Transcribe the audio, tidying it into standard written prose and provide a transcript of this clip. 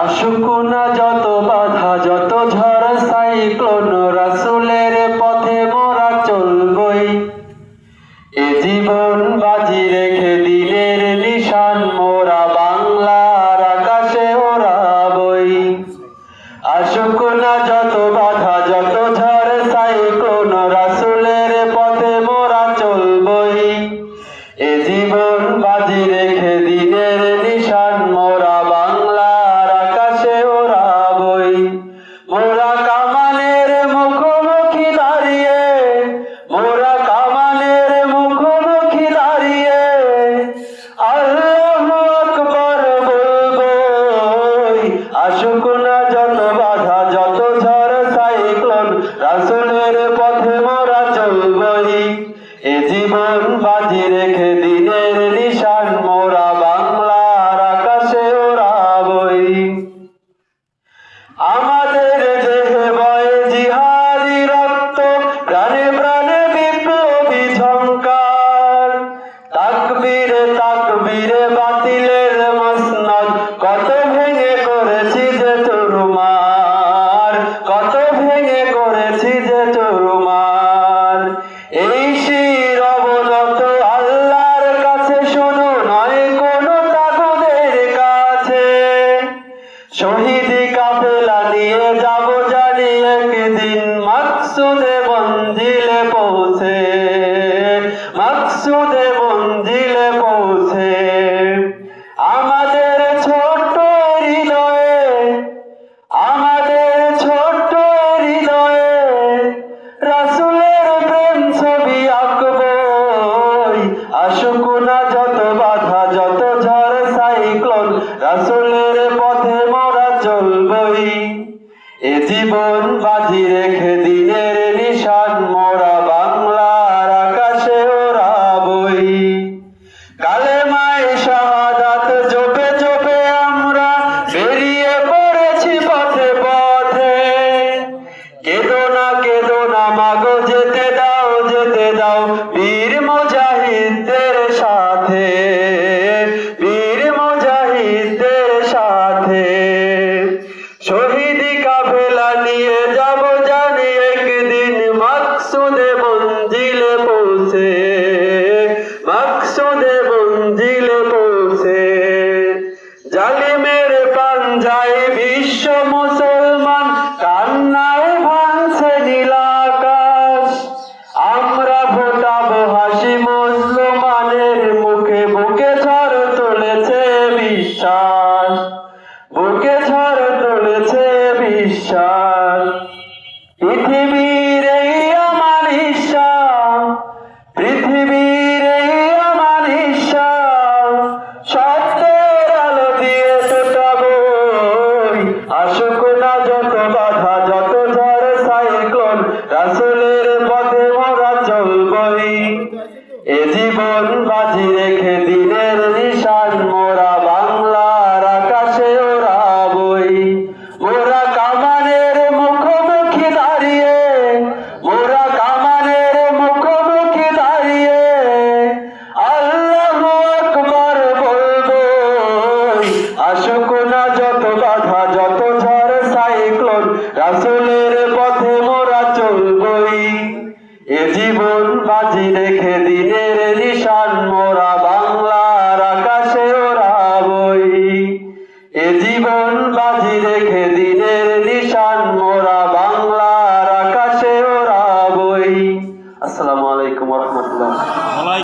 আসুক না যত বাধা যত ঝড় সাইক্লোন, রাসূলের পথে মোরা চলবই। এ জীবন বাজি রেখে দিনের নিশান মোরা বাংলার আকাশে ওড়াবই। আসুক না যত বাধা যত ঝড় সাইক্লোন, রাসূলের পথে মোরা চলবই। এ জীবন বাজি রেখে দিনের নিশান মোরা বাংলার আকাশে ওড়াবই। মোরা কামানের মুখোমুখি দাঁড়িয়ে, মোরা কামানের মুখোমুখি দাঁড়িয়ে আল্লাহু আকবার বলবই। আসুক না যত বাধা যত ঝড় সাইক্লোন, রাসূলের পথে মোরা চলবই। এ জীবন বাজি রেখে দিনের নিশান মোরা বাংলার আকাশে ওড়াবই। আমাদের দেহে বয়ে জিহাদি রক্ত, প্রাণে প্রাণে বিপ্লবী ঝংকার। তাকবীরে তাকবীরে বাতিলের মসনদ, কত ভেঙে করেছি যে চুরমার, কত ভেঙে করেছি যে চুরমার। এই শির অবনত আল্লাহর কাছে শুধু নয় কোনো তাগুদের কাছে। শহীদি কাফেলা নিয়ে যাব জানি একদিন মাকসুদে মঞ্জিলে পৌঁছে, মাকসুদে মঞ্জিলে পৌঁছে। আমাদের ছোট্ট হৃদয়ে, আমাদের ছোট্ট হৃদয়ে রাসূলের প্রেম ছবি আঁকবই। আসুক না যত বাধা যত ঝড় সাইক্লোন, রাসূলের পথে মোরা চলবই। এ জীবন বাজি রেখে দিনের নিশান মোরা বাংলার আকাশে ওড়াবই। কালেমায়ে শাহাদাত জপে জপে আমরা বেরিয়ে পড়েছি পথে পথে। কেঁদো না মাগো যেতে দাও বীর মুজাহিদদের সাথে, বীর মুজাহিদদের সাথে। শহীদি কাফেলা নিয়ে যাব জানি একদিন মাকসুদে মঞ্জিলে পৌঁছে, মাকসুদে মঞ্জিলে পৌঁছে। জালিমের পাঞ্জায় বিশ্ব মুসলমান, কান্নায় ভাঙছে নীল আকাশ। আমরা ফোটাবো হাসি মুসলমানের মুখে, বুকে ঝড় তুলেছে বিশ্বাস, বুকে ঝড় তুলেছে বিশ্বাস। পৃথিবীর এই অমানিসা, পৃথিবীর এই অমানিসা সত্যের আলো দিয়ে ফোটাবই। আসুক না যত বাধা যত ঝড় সাইক্লোন, রাসূলের পথে মোরা চলবই। এ জীবন বাজি রেখে দিনের নিশান মোরা বাংলার আকাশে ওড়াবই। মোরা কামানের মুখোমুখি দাঁড়িয়ে, মোরা কামানের মুখোমুখি দাঁড়িয়ে আল্লাহু আকবার বলবই। আসুক না যত বাধা যত ঝড় সাইক্লোন, রাসূলের পথে মোরা চলবই। এ জীবন বাজি রেখে দিনের নিশান মোরা বাংলার আকাশে ওড়াবই। এ জীবন বাজি রেখে দিনের নিশান মোরা বাংলার আকাশে ওড়াবই। আসসালামু আলাইকুম ওয়া রাহমাতুল্লাহ।